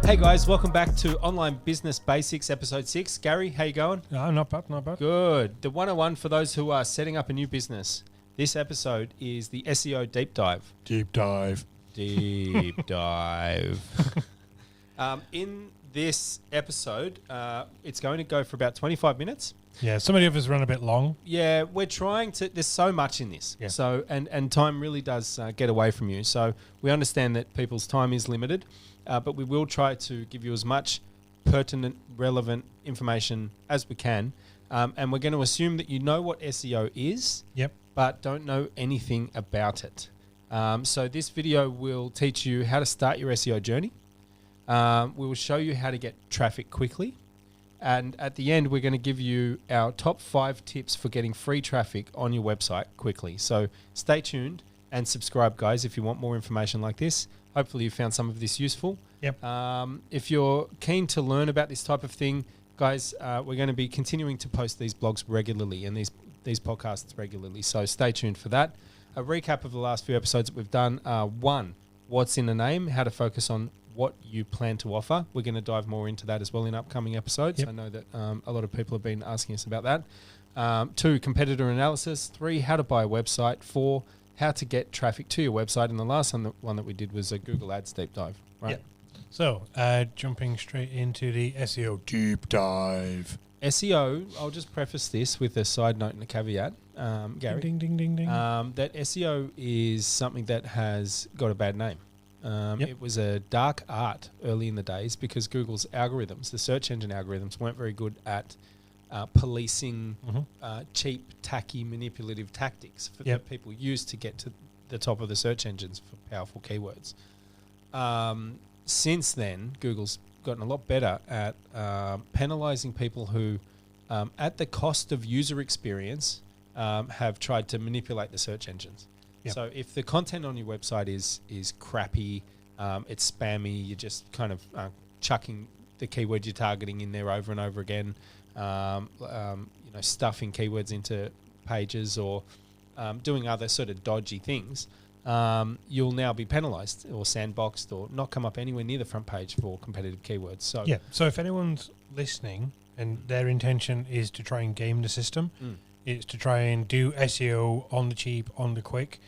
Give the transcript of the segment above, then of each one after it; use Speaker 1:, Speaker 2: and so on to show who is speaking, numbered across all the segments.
Speaker 1: Hey guys, welcome back to Online Business Basics, episode 6. Gary, how you going?
Speaker 2: Not bad, not bad.
Speaker 1: Good. The 101 for those who are setting up a new business. This episode is the SEO Deep Dive.
Speaker 2: Deep dive.
Speaker 1: Deep Dive. In this episode, it's going to go for about 25 minutes.
Speaker 2: Yeah, some of the others run a bit long.
Speaker 1: Yeah, we're trying to. There's so much in this.
Speaker 2: Yeah.
Speaker 1: So and time really does get away from you. So we understand that people's time is limited, but we will try to give you as much pertinent, relevant information as we can. And we're going to assume that you know what SEO is,
Speaker 2: Yep.
Speaker 1: but don't know anything about it. So this video will teach you how to start your SEO journey. We will show you how to get traffic quickly. And at the end, we're going to give you our top 5 tips for getting free traffic on your website quickly. So stay tuned and subscribe, guys, if you want more information like this. Hopefully you found some of this useful.
Speaker 2: Yep.
Speaker 1: If you're keen to learn about this type of thing, guys, we're going to be continuing to post these blogs regularly and these podcasts regularly. So stay tuned for that. A recap of the last few episodes that we've done. 1, what's in a name, how to focus on what you plan to offer. We're going to dive more into that as well in upcoming episodes.
Speaker 2: Yep.
Speaker 1: I know that a lot of people have been asking us about that. 2, competitor analysis. 3, how to buy a website. 4, how to get traffic to your website. And the last one that we did was a Google Ads deep dive. Right.
Speaker 2: Yep. So, jumping straight into the SEO deep dive.
Speaker 1: SEO, I'll just preface this with a side note and a caveat, Gary.
Speaker 2: Ding, ding, ding, ding.
Speaker 1: That SEO is something that has got a bad name.
Speaker 2: Yep.
Speaker 1: It was a dark art early in the days because Google's algorithms, the search engine algorithms, weren't very good at policing cheap, tacky, manipulative tactics that people use to get to the top of the search engines for powerful keywords. Since then, Google's gotten a lot better at penalizing people who, at the cost of user experience, have tried to manipulate the search engines.
Speaker 2: Yep.
Speaker 1: So if the content on your website is crappy, it's spammy, you're just kind of chucking the keyword you're targeting in there over and over again, stuffing keywords into pages or doing other sort of dodgy things, you'll now be penalized or sandboxed or not come up anywhere near the front page for competitive keywords. So
Speaker 2: So if anyone's listening and their intention is to try and game the system, it's to try and do SEO on the cheap, on the quick,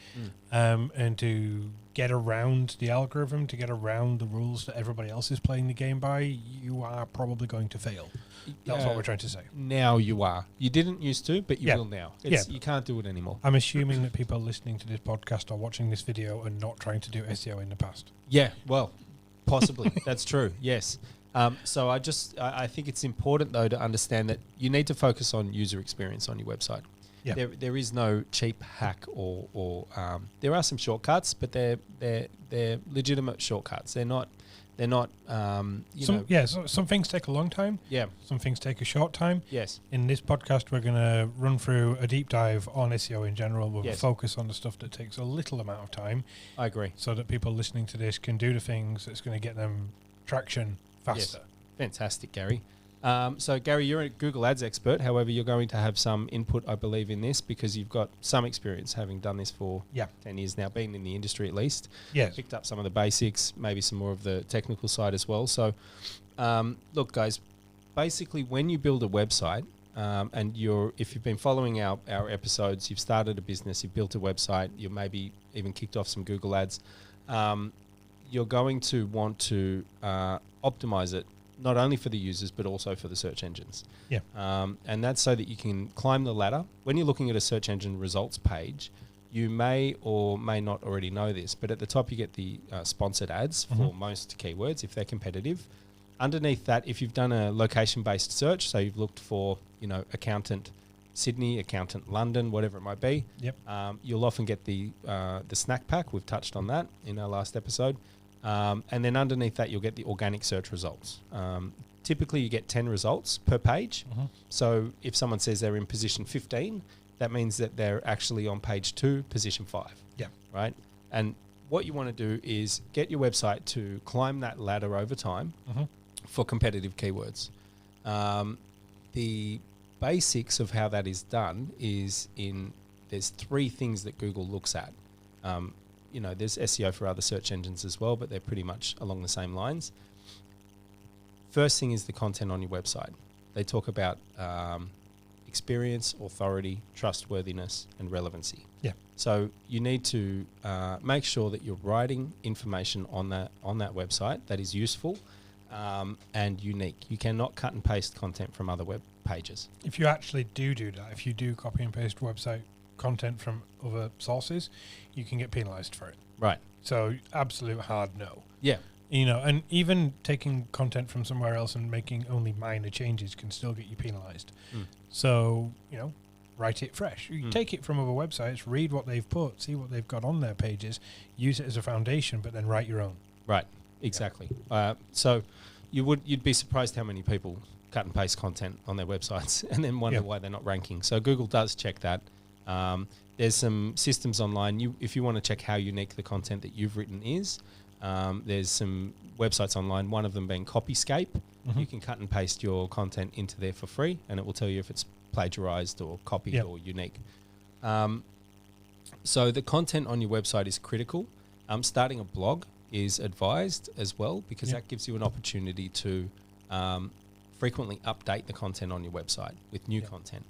Speaker 2: and to get around the algorithm, to get around the rules that everybody else is playing the game by, you are probably going to fail. That's what we're trying to say.
Speaker 1: Now you are. You didn't used to, but you will now. You can't do it anymore.
Speaker 2: I'm assuming that people listening to this podcast or watching this video are not trying to do SEO in the past.
Speaker 1: Yeah, well, possibly. That's true, yes. So I think it's important, though, to understand that you need to focus on user experience on your website. Yeah. There is no cheap hack or there are some shortcuts, but they're legitimate shortcuts. They're not.
Speaker 2: Some things take a long time.
Speaker 1: Yeah.
Speaker 2: Some things take a short time.
Speaker 1: Yes.
Speaker 2: In this podcast, we're going to run through a deep dive on SEO in general with a focus on the stuff that takes a little amount of time.
Speaker 1: I agree.
Speaker 2: So that people listening to this can do the things that's going to get them traction faster.
Speaker 1: Yes. Fantastic, Gary. So, Gary, you're a Google Ads expert. However, you're going to have some input, I believe, in this because you've got some experience having done this for 10 years now, been in the industry at least.
Speaker 2: Yes.
Speaker 1: Picked up some of the basics, maybe some more of the technical side as well. So, look, guys, basically when you build a website and if you've been following our episodes, you've started a business, you've built a website, you maybe even kicked off some Google Ads, you're going to want to optimize it not only for the users, but also for the search engines.
Speaker 2: Yeah.
Speaker 1: And that's so that you can climb the ladder. When you're looking at a search engine results page, you may or may not already know this, but at the top you get the sponsored ads for most keywords if they're competitive. Underneath that, if you've done a location-based search, so you've looked for, accountant Sydney, accountant London, whatever it might be, you'll often get the snack pack. We've touched on that in our last episode. And then underneath that, you'll get the organic search results. Typically, you get 10 results per page. So if someone says they're in position 15, that means that they're actually on page 2, position 5.
Speaker 2: Yeah.
Speaker 1: Right? And what you want to do is get your website to climb that ladder over time for competitive keywords. The basics of how that is done is there's 3 things that Google looks at. There's SEO for other search engines as well, but they're pretty much along the same lines. first thing is the content on your website. They talk about experience, authority, trustworthiness, and relevancy.
Speaker 2: Yeah.
Speaker 1: So you need to make sure that you're writing information on that website that is useful and unique. You cannot cut and paste content from other web pages.
Speaker 2: If you actually do that, if you do copy and paste website content from other sources, you can get penalized for it.
Speaker 1: Right.
Speaker 2: So absolute hard no.
Speaker 1: Yeah.
Speaker 2: You know, and even taking content from somewhere else and making only minor changes can still get you penalized. So, you know, write it fresh. You take it from other websites, read what they've put, see what they've got on their pages, use it as a foundation, but then write your own.
Speaker 1: Right. Exactly. So you'd be surprised how many people cut and paste content on their websites and then wonder why they're not ranking. So Google does check that. There's some systems online. If you want to check how unique the content that you've written is, there's some websites online, one of them being Copyscape. You can cut and paste your content into there for free, and it will tell you if it's plagiarized or copied or unique. So the content on your website is critical. Starting a blog is advised as well, because that gives you an opportunity to frequently update the content on your website with new content.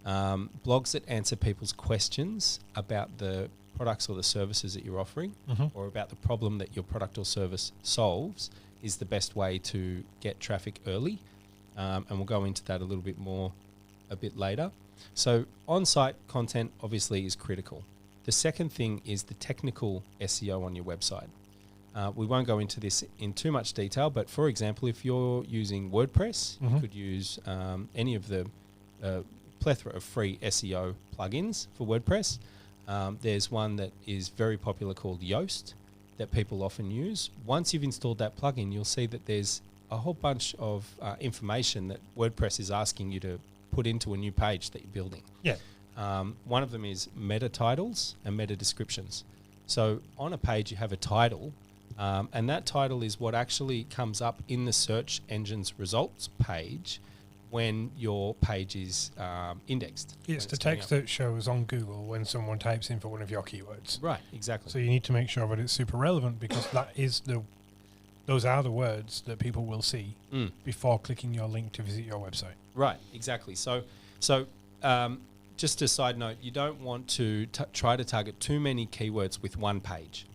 Speaker 1: Blogs that answer people's questions about the products or the services that you're offering, or about the problem that your product or service solves, is the best way to get traffic early. And we'll go into that a little bit more a bit later. So on-site content obviously is critical. The second thing is the technical SEO on your website. We won't go into this in too much detail, but for example, if you're using WordPress, you could use any of the plethora of free SEO plugins for WordPress. There's one that is very popular called Yoast that people often use. Once you've installed that plugin, you'll see that there's a whole bunch of information that WordPress is asking you to put into a new page that you're building.
Speaker 2: Yeah.
Speaker 1: One of them is meta titles and meta descriptions. So on a page, you have a title, and that title is what actually comes up in the search engine's results page when your page is indexed.
Speaker 2: It's the text that shows on Google when someone types in for one of your keywords.
Speaker 1: Right, exactly.
Speaker 2: So you need to make sure that it's super relevant, because those are the words that people will see before clicking your link to visit your website.
Speaker 1: Right, exactly. So just a side note, you don't want to try to target too many keywords with one page.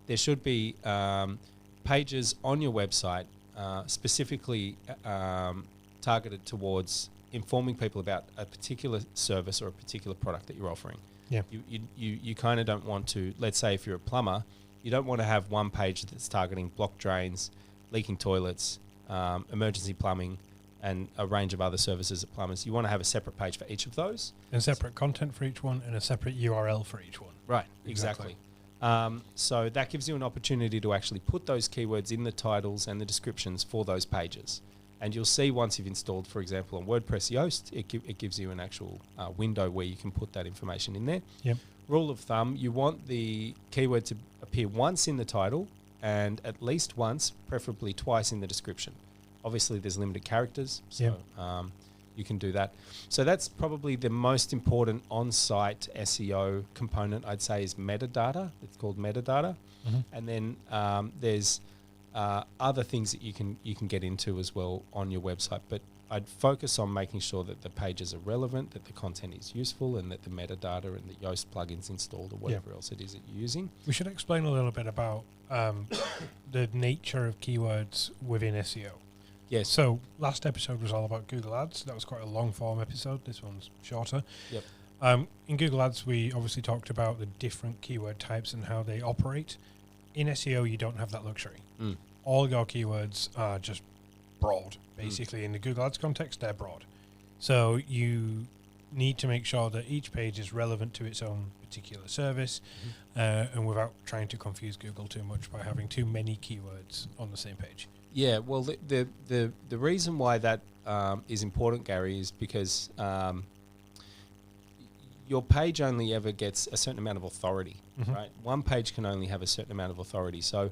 Speaker 1: There should be pages on your website specifically targeted towards informing people about a particular service or a particular product that you're offering.
Speaker 2: Yeah.
Speaker 1: You kind of don't want to, let's say if you're a plumber, you don't want to have one page that's targeting blocked drains, leaking toilets, emergency plumbing, and a range of other services at plumbers. You want to have a separate page for each of those.
Speaker 2: And separate content for each one, and a separate URL for each one.
Speaker 1: Right, exactly. So that gives you an opportunity to actually put those keywords in the titles and the descriptions for those pages. And you'll see once you've installed, for example, on WordPress Yoast, it gives you an actual window where you can put that information in there.
Speaker 2: Yep.
Speaker 1: Rule of thumb, you want the keyword to appear once in the title and at least once, preferably twice in the description. Obviously, there's limited characters, so you can do that. So that's probably the most important on-site SEO component, I'd say, is metadata. It's called metadata. And then there's other things that you can get into as well on your website, but I'd focus on making sure that the pages are relevant, that the content is useful, and that the metadata and the Yoast plugins installed or whatever else it is that you're using.
Speaker 2: We should explain a little bit about the nature of keywords within SEO.
Speaker 1: Yes.
Speaker 2: So last episode was all about Google Ads. That was quite a long form episode. This one's shorter.
Speaker 1: Yep.
Speaker 2: In Google Ads, we obviously talked about the different keyword types and how they operate. In SEO, you don't have that luxury. All your keywords are just broad. Basically, in the Google Ads context, they're broad. So you need to make sure that each page is relevant to its own particular service, and without trying to confuse Google too much by having too many keywords on the same page.
Speaker 1: Yeah, well, the reason why that is important, Gary, is because your page only ever gets a certain amount of authority, right? One page can only have a certain amount of authority. So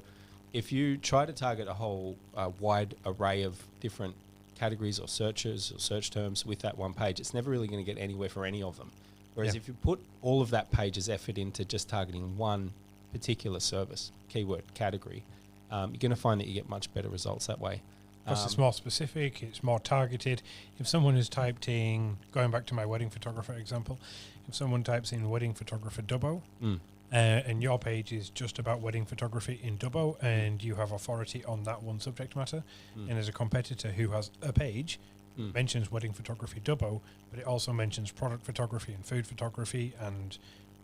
Speaker 1: if you try to target a whole wide array of different categories or searches or search terms with that one page, it's never really going to get anywhere for any of them. Whereas if you put all of that page's effort into just targeting one particular service, keyword, category, you're going to find that you get much better results that way.
Speaker 2: Because it's more specific, it's more targeted. If someone has typed in, going back to my wedding photographer example, if someone types in wedding photographer Dubbo, and your page is just about wedding photography in Dubbo, and you have authority on that one subject matter, and there's a competitor who has a page, mentions wedding photography Dubbo, but it also mentions product photography and food photography and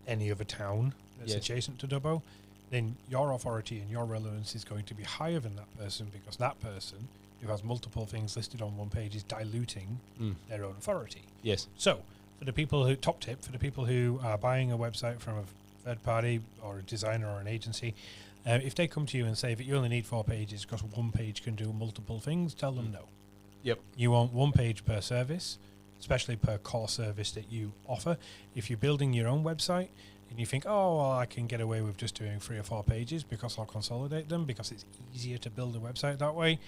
Speaker 2: any other town that's adjacent to Dubbo, then your authority and your relevance is going to be higher than that person, because that person who has multiple things listed on one page is diluting their own authority.
Speaker 1: Yes.
Speaker 2: So, for the people who, top tip, for the people who are buying a website from a third party or a designer or an agency, if they come to you and say that you only need 4 pages because one page can do multiple things, tell them no.
Speaker 1: Yep.
Speaker 2: You want 1 page per service, especially per core service that you offer. If you're building your own website and you think, oh, well, I can get away with just doing 3 or 4 pages because I'll consolidate them because it's easier to build a website that way,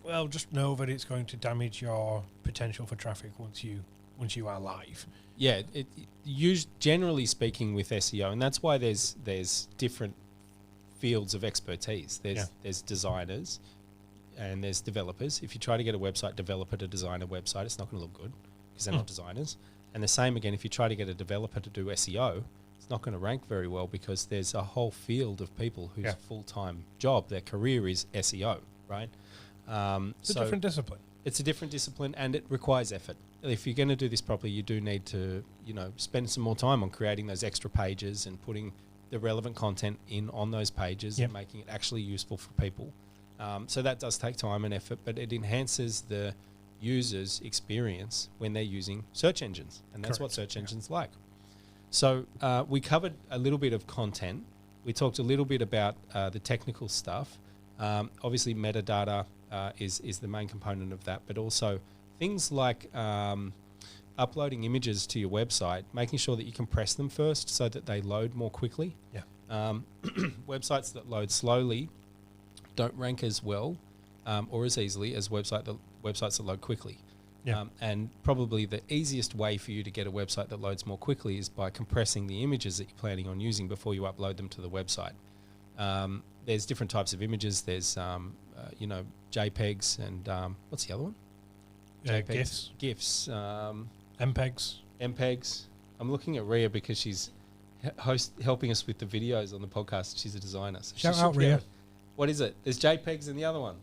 Speaker 2: well, just know that it's going to damage your potential for traffic once you are live.
Speaker 1: Yeah, generally speaking with SEO, and that's why there's different fields of expertise. There's designers and there's developers. If you try to get a website developer to design a website, it's not going to look good because they're not designers. And the same again, if you try to get a developer to do SEO, it's not going to rank very well because there's a whole field of people whose full-time job, their career is SEO, right?
Speaker 2: It's a different discipline.
Speaker 1: It's a different discipline and it requires effort. If you're going to do this properly, you do need to, spend some more time on creating those extra pages and putting the relevant content in on those pages and making it actually useful for people. So that does take time and effort, but it enhances the user's experience when they're using search engines, and that's what search engines like. So we covered a little bit of content. We talked a little bit about the technical stuff. Obviously, metadata is the main component of that, but also things like uploading images to your website, making sure that you compress them first so that they load more quickly. Websites that load slowly don't rank as well or as easily as websites that load quickly. And probably the easiest way for you to get a website that loads more quickly is by compressing the images that you're planning on using before you upload them to the website. There's different types of images. There's, JPEGs and what's the other one? JPEGs. GIFs. MPEGs. I'm looking at Rhea because she's helping us with the videos on the podcast. She's a designer. So
Speaker 2: shout out, Rhea.
Speaker 1: What is it? There's JPEGs in the other one.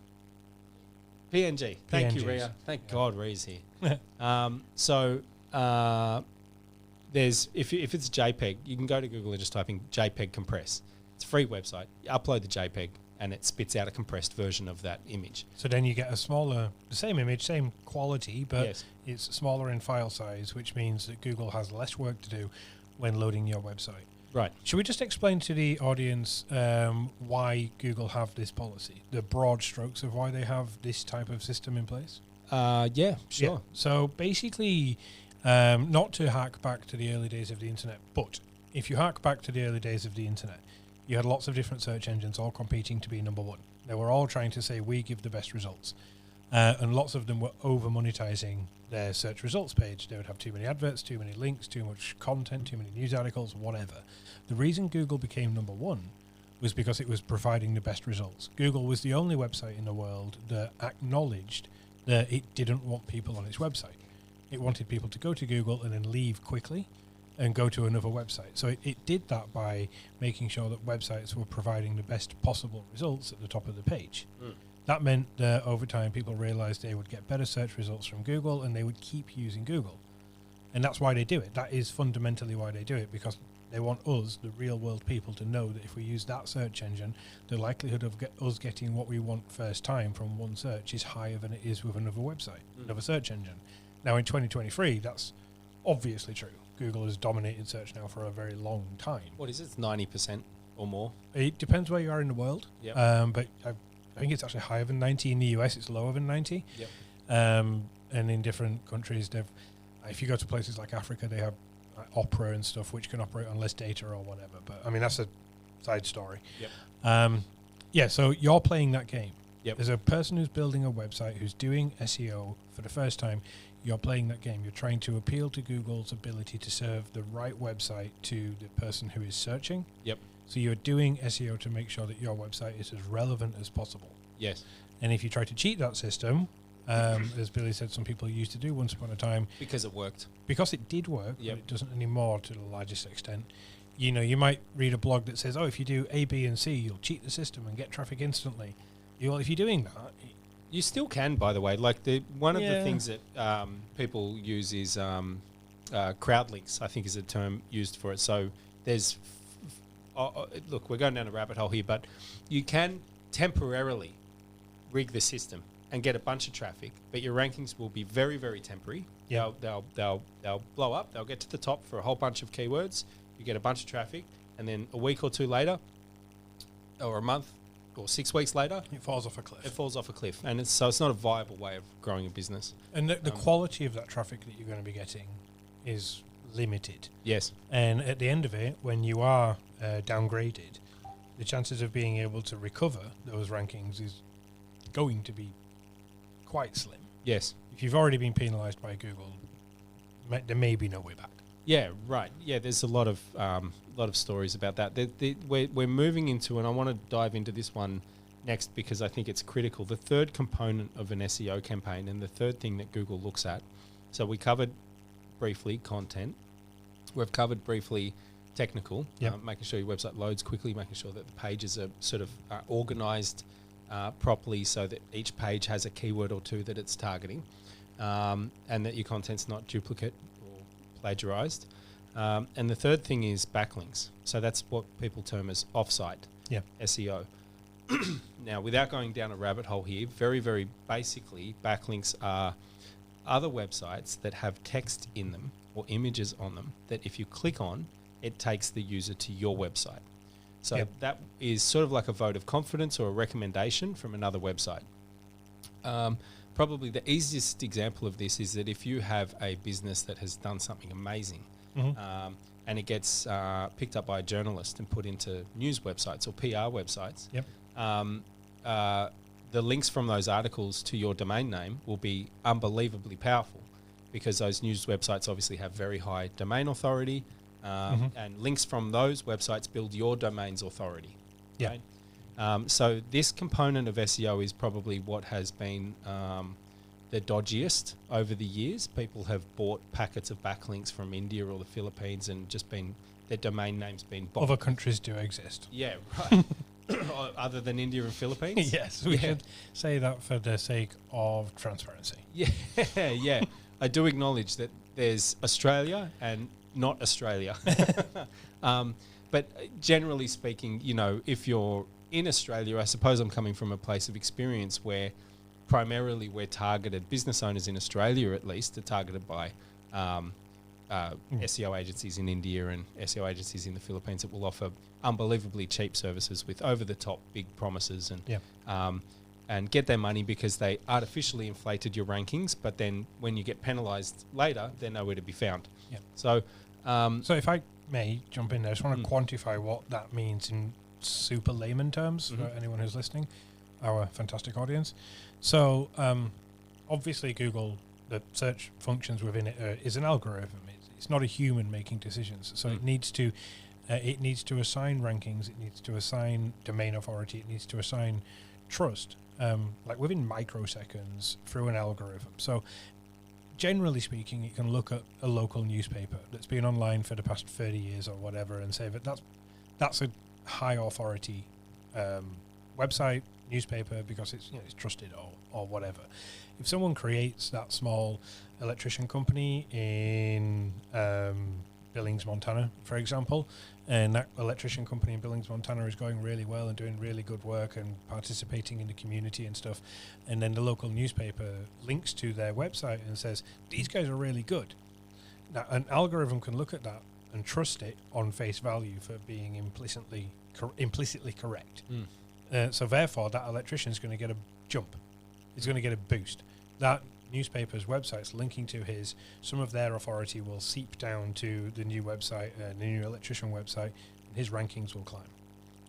Speaker 1: PNG. Thank you, Rhea. Thank God Rhea's here. There's if it's JPEG, you can go to Google and just type in JPEG compress. It's a free website. You upload the JPEG and it spits out a compressed version of that image.
Speaker 2: So then you get the same image, same quality, but it's smaller in file size, which means that Google has less work to do when loading your website.
Speaker 1: Right.
Speaker 2: Should we just explain to the audience why Google have this policy, the broad strokes of why they have this type of system in place?
Speaker 1: Yeah, sure.
Speaker 2: Yeah. So basically, not to hark back to the early days of the internet, but if you hark back to the early days of the internet, you had lots of different search engines all competing to be number one. They were all trying to say, we give the best results. And lots of them were over-monetizing their search results page. They would have too many adverts, too many links, too much content, too many news articles, whatever. The reason Google became number one was because it was providing the best results. Google was the only website in the world that acknowledged that it didn't want people on its website. It wanted people to go to Google and then leave quickly and go to another website. So it did that by making sure that websites were providing the best possible results at the top of the page. That meant that over time people realized they would get better search results from Google and they would keep using Google. And that's why they do it. That is fundamentally why they do it, because they want us, the real world people, to know that if we use that search engine, the likelihood of us getting what we want first time from one search is higher than it is with another website, another search engine. Now in 2023, that's obviously true. Google has dominated search now for a very long time.
Speaker 1: What is it? It's 90% or more?
Speaker 2: It depends where you are in the world.
Speaker 1: Yep.
Speaker 2: But I think it's actually higher than 90. In the US, it's lower than 90.
Speaker 1: Yep.
Speaker 2: And in different countries, if you go to places like Africa, they have Opera and stuff, which can operate on less data or whatever. But I mean, that's a side story.
Speaker 1: Yep.
Speaker 2: So you're playing that game.
Speaker 1: Yep.
Speaker 2: There's a person who's building a website who's doing SEO for the first time. You're playing that game. You're trying to appeal to Google's ability to serve the right website to the person who is searching.
Speaker 1: Yep.
Speaker 2: So you're doing SEO to make sure that your website is as relevant as possible.
Speaker 1: Yes.
Speaker 2: And if you try to cheat that system, as Billy said, some people used to do once upon a time.
Speaker 1: Because it worked.
Speaker 2: Because it did work,
Speaker 1: Yep.
Speaker 2: but it doesn't anymore to the largest extent. You know, you might read a blog that says, oh, if you do A, B, and C, you'll cheat the system and get traffic instantly. Well, if you're doing that...
Speaker 1: You still can, by the way. Like one of the
Speaker 2: Yeah.
Speaker 1: things that people use is crowd links, I think is a term used for it. So there's... look, we're going down a rabbit hole here, but you can temporarily rig the system and get a bunch of traffic, but your rankings will be very, very temporary.
Speaker 2: Yeah.
Speaker 1: They'll blow up. They'll get to the top for a whole bunch of keywords. You get a bunch of traffic, and then a week or two later, or a month, or 6 weeks later,
Speaker 2: It falls off a cliff.
Speaker 1: it falls off a cliff. And it's not a viable way of growing a business.
Speaker 2: And the quality of that traffic that you're going to be getting is limited.
Speaker 1: Yes.
Speaker 2: And at the end of it, when you are downgraded, the chances of being able to recover those rankings is going to be quite slim.
Speaker 1: Yes.
Speaker 2: If you've already been penalised by Google, there may be no way back.
Speaker 1: Yeah, right. Yeah, there's a lot of stories about that. We're moving into, and I want to dive into this one next because I think it's critical. The third component of an SEO campaign, and the third thing that Google looks at. So we covered briefly content. We've covered briefly technical, making sure your website loads quickly, making sure that the pages are sort of organised properly so that each page has a keyword or two that it's targeting, and that your content's not duplicate or plagiarized. And the third thing is backlinks. So that's what people term as offsite SEO. Now, without going down a rabbit hole here, very, very basically, backlinks are other websites that have text in them or images on them that if you click on, it takes the user to your website. So that is sort of like a vote of confidence or a recommendation from another website. Probably the easiest example of this is that if you have a business that has done something amazing, and it gets picked up by a journalist and put into news websites or PR websites, the links from those articles to your domain name will be unbelievably powerful because those news websites obviously have very high domain authority, and links from those websites build your domain's authority. Right? So this component of SEO is probably what has been the dodgiest over the years. People have bought packets of backlinks from India or the Philippines and just their domain names been bought.
Speaker 2: Other countries do exist.
Speaker 1: Yeah, right. Other than India and Philippines?
Speaker 2: Yes, we should say that for the sake of transparency.
Speaker 1: Yeah. I do acknowledge that there's Australia and not Australia. But generally speaking, if you're in Australia, I suppose I'm coming from a place of experience where primarily we're targeted, business owners in Australia at least, are targeted by SEO agencies in India and SEO agencies in the Philippines that will offer unbelievably cheap services with over-the-top big promises and get their money because they artificially inflated your rankings, but then when you get penalised later, they're nowhere to be found.
Speaker 2: Yeah.
Speaker 1: So
Speaker 2: if I may jump in there, I just want to quantify what that means in super layman terms for anyone who's listening, our fantastic audience. So obviously Google, the search functions within it is an algorithm. It's not a human making decisions. So it needs to assign rankings. It needs to assign domain authority. It needs to assign trust, like within microseconds through an algorithm. So generally speaking, you can look at a local newspaper that's been online for the past 30 years or whatever and say that that's a high authority website, newspaper, because it's trusted or whatever. If someone creates that small electrician company in Billings, Montana, for example, and that electrician company in Billings, Montana is going really well and doing really good work and participating in the community and stuff, and then the local newspaper links to their website and says, these guys are really good. Now, an algorithm can look at that and trust it on face value for being implicitly correct. So therefore, that electrician is going to get a jump. He's going to get a boost. That newspaper's website's linking to his, some of their authority will seep down to the new website, the new electrician website, and his rankings will climb.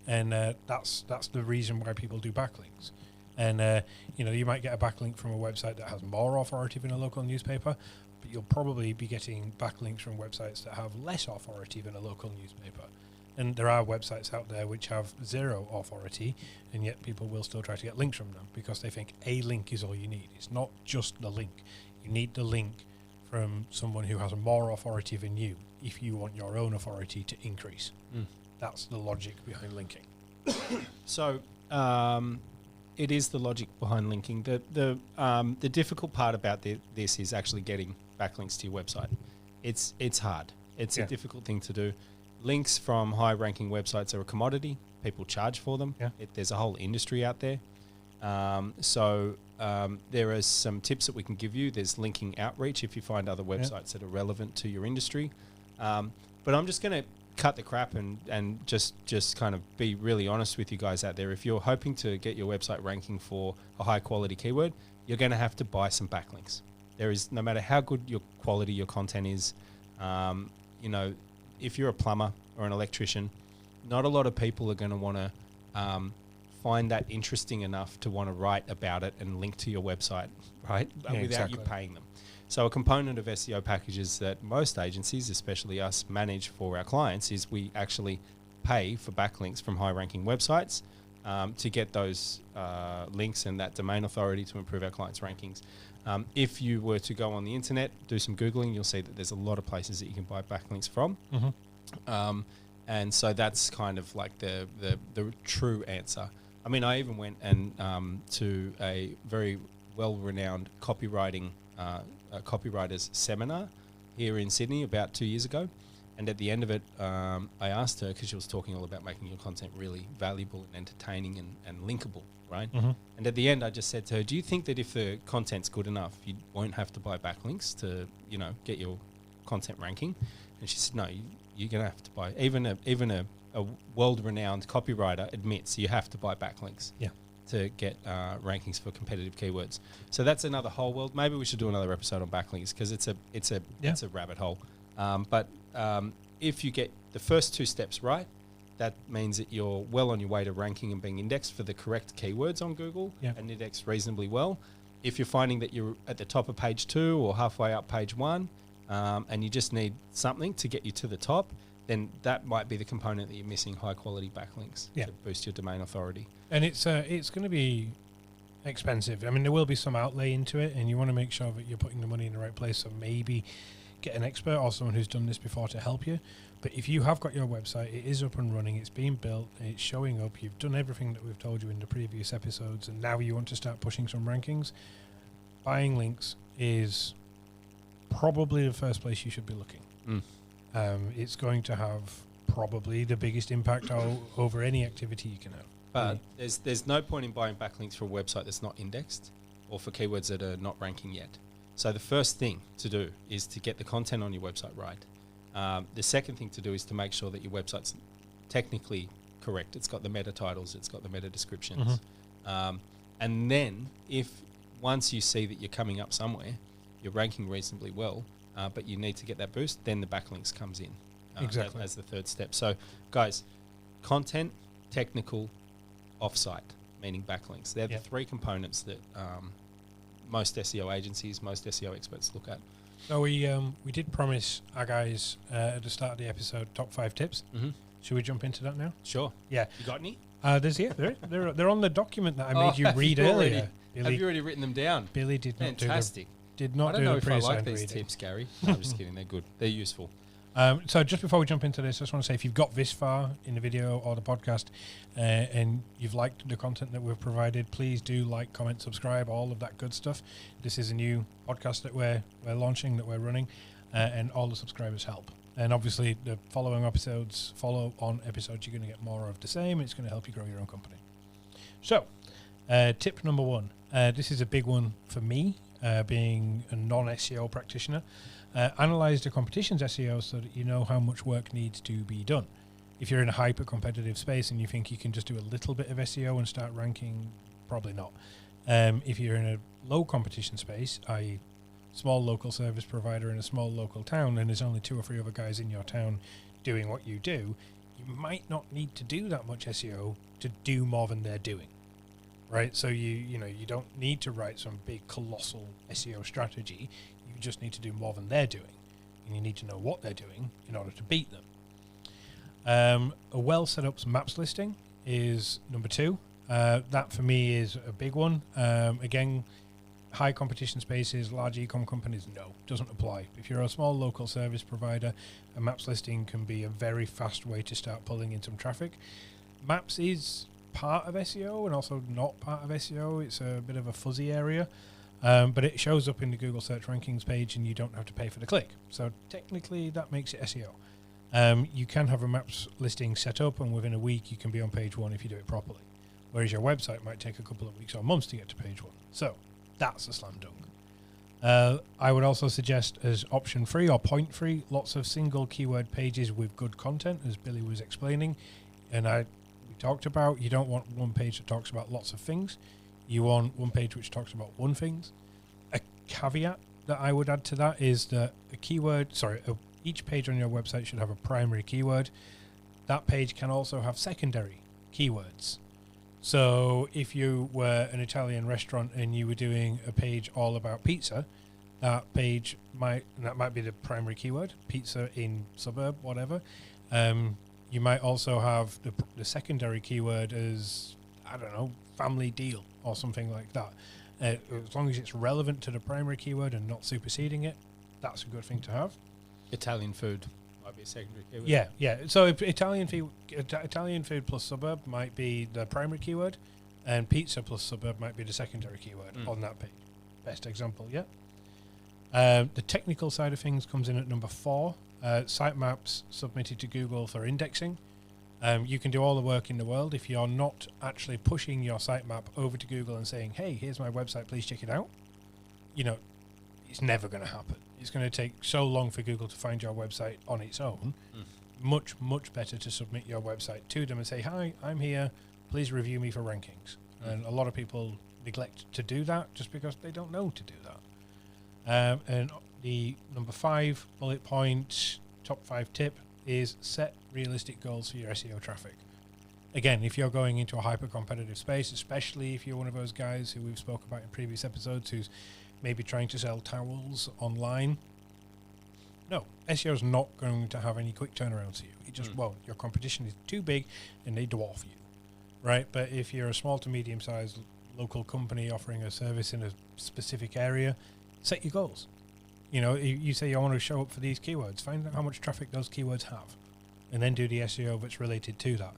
Speaker 2: And that's the reason why people do backlinks. And you might get a backlink from a website that has more authority than a local newspaper, but you'll probably be getting backlinks from websites that have less authority than a local newspaper. And there are websites out there which have zero authority, and yet people will still try to get links from them because they think a link is all you need. It's not just the link. You need the link from someone who has more authority than you if you want your own authority to increase. That's the logic behind linking.
Speaker 1: So it is the logic behind linking. The difficult part about this is actually getting backlinks to your website. It's hard. It's a difficult thing to do. Links from high-ranking websites are a commodity. People charge for them.
Speaker 2: Yeah.
Speaker 1: There's a whole industry out there. So there are some tips that we can give you. There's linking outreach if you find other websites that are relevant to your industry. But I'm just going to cut the crap and just kind of be really honest with you guys out there. If you're hoping to get your website ranking for a high-quality keyword, you're going to have to buy some backlinks. There is, no matter how good your quality, your content is, if you're a plumber or an electrician, not a lot of people are going to want to find that interesting enough to want to write about it and link to your website, right? Without you paying them. So a component of SEO packages that most agencies, especially us, manage for our clients is we actually pay for backlinks from high-ranking websites to get those links and that domain authority to improve our clients' rankings. If you were to go on the internet, do some Googling, you'll see that there's a lot of places that you can buy backlinks from. And so that's kind of like the true answer. I mean, I even went and to a very well-renowned copywriters seminar here in Sydney about 2 years ago. And at the end of it, I asked her, because she was talking all about making your content really valuable and entertaining and linkable, right? And at the end, I just said to her, do you think that if the content's good enough, you won't have to buy backlinks to, get your content ranking? And she said, no, you're going to have to buy. Even a world-renowned copywriter admits you have to buy backlinks to get rankings for competitive keywords. So that's another whole world. Maybe we should do another episode on backlinks because it's a rabbit hole. But if you get the first two steps right, that means that you're well on your way to ranking and being indexed for the correct keywords on Google and indexed reasonably well. If you're finding that you're at the top of page 2 or halfway up page 1 and you just need something to get you to the top, then that might be the component that you're missing, high-quality backlinks to boost your domain authority. And
Speaker 2: it's going to be expensive. I mean, there will be some outlay into it, and you want to make sure that you're putting the money in the right place, so maybe get an expert or someone who's done this before to help you. But if you have got your website, it is up and running, it's being built, it's showing up, you've done everything that we've told you in the previous episodes, and now you want to start pushing some rankings, buying links is probably the first place you should be looking. It's going to have probably the biggest impact over any activity you can have.
Speaker 1: But there's no point in buying backlinks for a website that's not indexed or for keywords that are not ranking yet. So the first thing to do is to get the content on your website right. The second thing to do is to make sure that your website's technically correct. It's got the meta titles, it's got the meta descriptions. And then once you see that you're coming up somewhere, you're ranking reasonably well, but you need to get that boost, then the backlinks comes in as the third step. So guys, content, technical, offsite, meaning backlinks. They're the three components that most SEO agencies, most SEO experts look at.
Speaker 2: So we did promise our guys at the start of the episode top 5 tips. Should we jump into that now?
Speaker 1: Sure.
Speaker 2: Yeah.
Speaker 1: You got any?
Speaker 2: They're on the document that I made you read earlier.
Speaker 1: Have you already written them down?
Speaker 2: Billy did not
Speaker 1: Fantastic.
Speaker 2: do
Speaker 1: I don't know if I like these tips, Gary. No, I'm just kidding. They're good. They're useful.
Speaker 2: So just before we jump into this, I just want to say if you've got this far in the video or the podcast and you've liked the content that we've provided, please do like, comment, subscribe, all of that good stuff. This is a new podcast that we're launching, that we're running, and all the subscribers help. And obviously the follow-on episodes, you're going to get more of the same. It's going to help you grow your own company. So tip number 1. This is a big one for me, being a non-SEO practitioner. Analyze the competition's SEO so that you know how much work needs to be done. If you're in a hyper-competitive space and you think you can just do a little bit of SEO and start ranking, probably not. If you're in a low competition space, i.e. small local service provider in a small local town, and there's only 2 or 3 other guys in your town doing what you do, you might not need to do that much SEO to do more than they're doing. Right, so you don't need to write some big colossal SEO strategy. You just need to do more than they're doing, and you need to know what they're doing in order to beat them. A well set up maps listing is number 2. That for me is a big one. Again, high competition spaces, large e-com companies, no, doesn't apply. If you're a small local service provider, a maps listing can be a very fast way to start pulling in some traffic. Maps is part of SEO and also not part of SEO. It's a bit of a fuzzy area, but it shows up in the Google search rankings page and you don't have to pay for the click. So technically that makes it SEO. You can have a maps listing set up and within a week you can be on page 1 if you do it properly. Whereas your website might take a couple of weeks or months to get to page 1. So that's a slam dunk. I would also suggest as option 3 or point 3, lots of single keyword pages with good content, as Billy was explaining. And we talked about, you don't want one page that talks about lots of things. You want one page which talks about one thing. A caveat that I would add to that is that each page on your website should have a primary keyword. That page can also have secondary keywords. So if you were an Italian restaurant and you were doing a page all about pizza, that might be the primary keyword, pizza in suburb, whatever. You might also have the secondary keyword as, I don't know, family deal or something like that. As long as it's relevant to the primary keyword and not superseding it, that's a good thing to have.
Speaker 1: Italian food might be a secondary keyword.
Speaker 2: Yeah. So if Italian food plus suburb might be the primary keyword, and pizza plus suburb might be the secondary keyword on that page. Best example, yeah. The technical side of things comes in at number 4. Sitemaps submitted to Google for indexing. You can do all the work in the world if you're not actually pushing your sitemap over to Google and saying, "Hey, here's my website, please check it out." It's never going to happen. It's going to take so long for Google to find your website on its own. Much, much better to submit your website to them and say, "Hi, I'm here. Please review me for rankings." And a lot of people neglect to do that just because they don't know to do that. And the number 5 bullet point, top 5 tip is set realistic goals for your SEO traffic. Again, if you're going into a hyper-competitive space, especially if you're one of those guys who we've spoke about in previous episodes who's maybe trying to sell towels online, no, SEO is not going to have any quick turnarounds for you. It just won't. Your competition is too big and they dwarf you, right? But if you're a small to medium-sized local company offering a service in a specific area, set your goals. You say you want to show up for these keywords, find out how much traffic those keywords have, and then do the SEO that's related to that.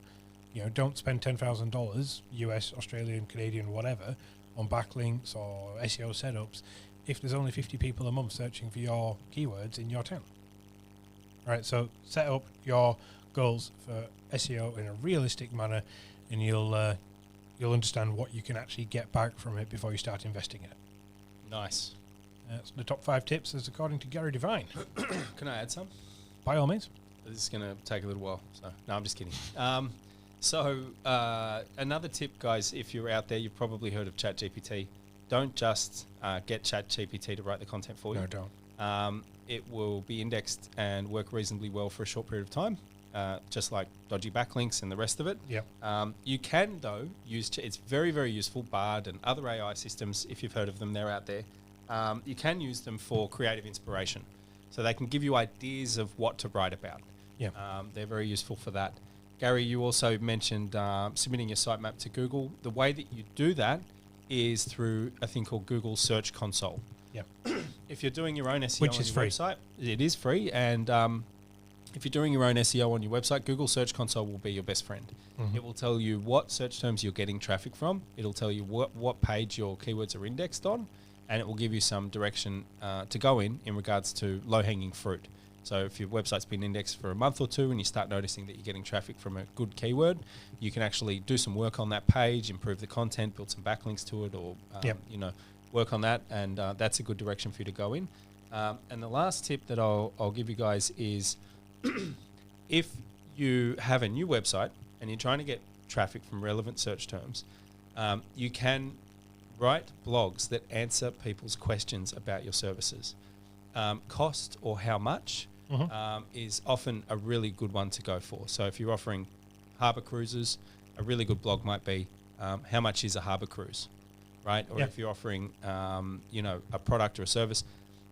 Speaker 2: Don't spend $10,000 US, Australian, Canadian, whatever, on backlinks or SEO setups if there's only 50 people a month searching for your keywords in your town. Right, so set up your goals for SEO in a realistic manner, and you'll understand what you can actually get back from it before you start investing in it.
Speaker 1: Nice.
Speaker 2: So the top 5 tips is according to Gary Devine.
Speaker 1: Can I add some?
Speaker 2: By all means.
Speaker 1: This is going to take a little while. So no, I'm just kidding. Another tip, guys, if you're out there, you've probably heard of ChatGPT. Don't just get ChatGPT to write the content for you.
Speaker 2: No, don't.
Speaker 1: It will be indexed and work reasonably well for a short period of time, just like dodgy backlinks and the rest of it.
Speaker 2: Yeah.
Speaker 1: You can, though, it's very, very useful. Bard and other AI systems, if you've heard of them, they're out there. You can use them for creative inspiration. So they can give you ideas of what to write about.
Speaker 2: Yeah.
Speaker 1: They're very useful for that. Gary, you also mentioned submitting your sitemap to Google. The way that you do that is through a thing called Google Search Console.
Speaker 2: Yeah.
Speaker 1: If you're doing your own SEO
Speaker 2: Which
Speaker 1: on
Speaker 2: is
Speaker 1: your
Speaker 2: free.
Speaker 1: website, it is free. And if you're doing your own SEO on your website, Google Search Console will be your best friend. It will tell you what search terms you're getting traffic from. It'll tell you what page your keywords are indexed on, and it will give you some direction to go in regards to low-hanging fruit. So if your website's been indexed for a month or 2 and you start noticing that you're getting traffic from a good keyword, you can actually do some work on that page, improve the content, build some backlinks to it, or work on that, and that's a good direction for you to go in. And the last tip that I'll give you guys is if you have a new website and you're trying to get traffic from relevant search terms, you can write blogs that answer people's questions about your services. Cost or how much is often a really good one to go for. So if you're offering harbour cruises, a really good blog might be how much is a harbour cruise, right? Or if you're offering a product or a service,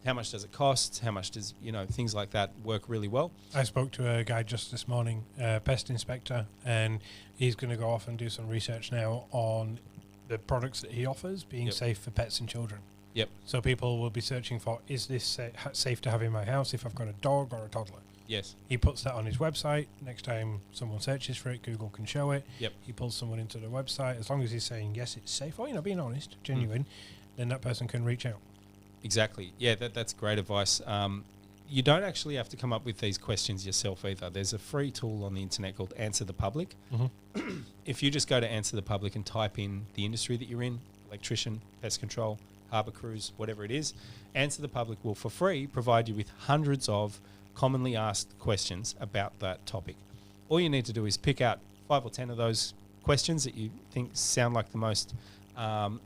Speaker 1: how much does it cost? How much does, things like that work really well.
Speaker 2: I spoke to a guy just this morning, a pest inspector, and he's going to go off and do some research now on the products that he offers being safe for pets and children.
Speaker 1: Yep.
Speaker 2: So people will be searching for, is this safe to have in my house if I've got a dog or a toddler?
Speaker 1: Yes.
Speaker 2: He puts that on his website. Next time someone searches for it, Google can show it.
Speaker 1: Yep.
Speaker 2: He pulls someone into the website. As long as he's saying, yes, it's safe, or, being honest, genuine, then that person can reach out.
Speaker 1: Exactly. Yeah, that's great advice. You don't actually have to come up with these questions yourself either. There's a free tool on the internet called Answer the Public.
Speaker 2: Mm-hmm.
Speaker 1: If you just go to Answer the Public and type in the industry that you're in, electrician, pest control, harbour crews, whatever it is, Answer the Public will, for free, provide you with hundreds of commonly asked questions about that topic. All you need to do is pick out 5 or 10 of those questions that you think sound like the most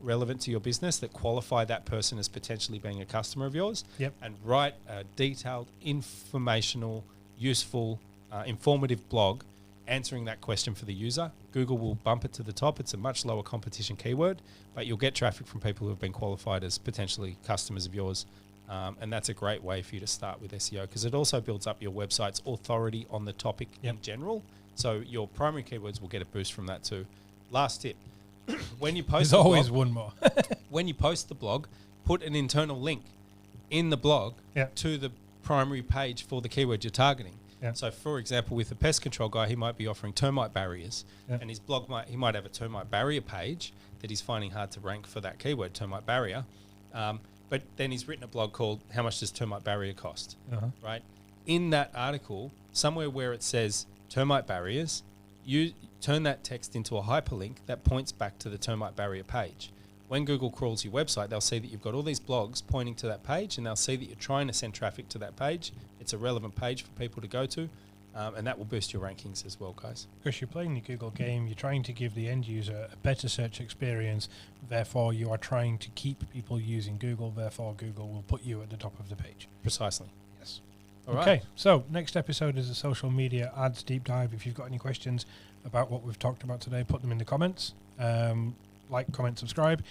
Speaker 1: relevant to your business, that qualify that person as potentially being a customer of yours, and write a detailed, informational, useful, informative blog answering that question for the user. Google will bump it to the top. It's a much lower competition keyword, but you'll get traffic from people who have been qualified as potentially customers of yours. And that's a great way for you to start with SEO, because it also builds up your website's authority on the topic in general. So your primary keywords will get a boost from that too. Last tip. When you post
Speaker 2: There's always one more.
Speaker 1: When you post the blog, put an internal link in the blog to the primary page for the keyword you're targeting.
Speaker 2: Yeah.
Speaker 1: So, for example, with a pest control guy, he might be offering termite barriers, and his blog he might have a termite barrier page that he's finding hard to rank for that keyword, termite barrier. But then he's written a blog called "How much does termite barrier cost?" Right? In that article, somewhere where it says termite barriers, you turn that text into a hyperlink that points back to the termite barrier page. When Google crawls your website, they'll see that you've got all these blogs pointing to that page, and they'll see that you're trying to send traffic to that page. It's a relevant page for people to go to, and that will boost your rankings as well, guys.
Speaker 2: Because you're playing the Google game, you're trying to give the end user a better search experience, therefore you are trying to keep people using Google, therefore Google will put you at the top of the page.
Speaker 1: Precisely.
Speaker 2: Yes.
Speaker 1: All
Speaker 2: okay,
Speaker 1: right.
Speaker 2: so next episode is a social media ads deep dive. If you've got any questions about what we've talked about today, put them in the comments. Like, comment, subscribe,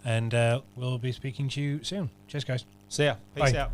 Speaker 2: and we'll be speaking to you soon. Cheers, guys.
Speaker 1: See ya. Peace
Speaker 2: Bye.
Speaker 1: out.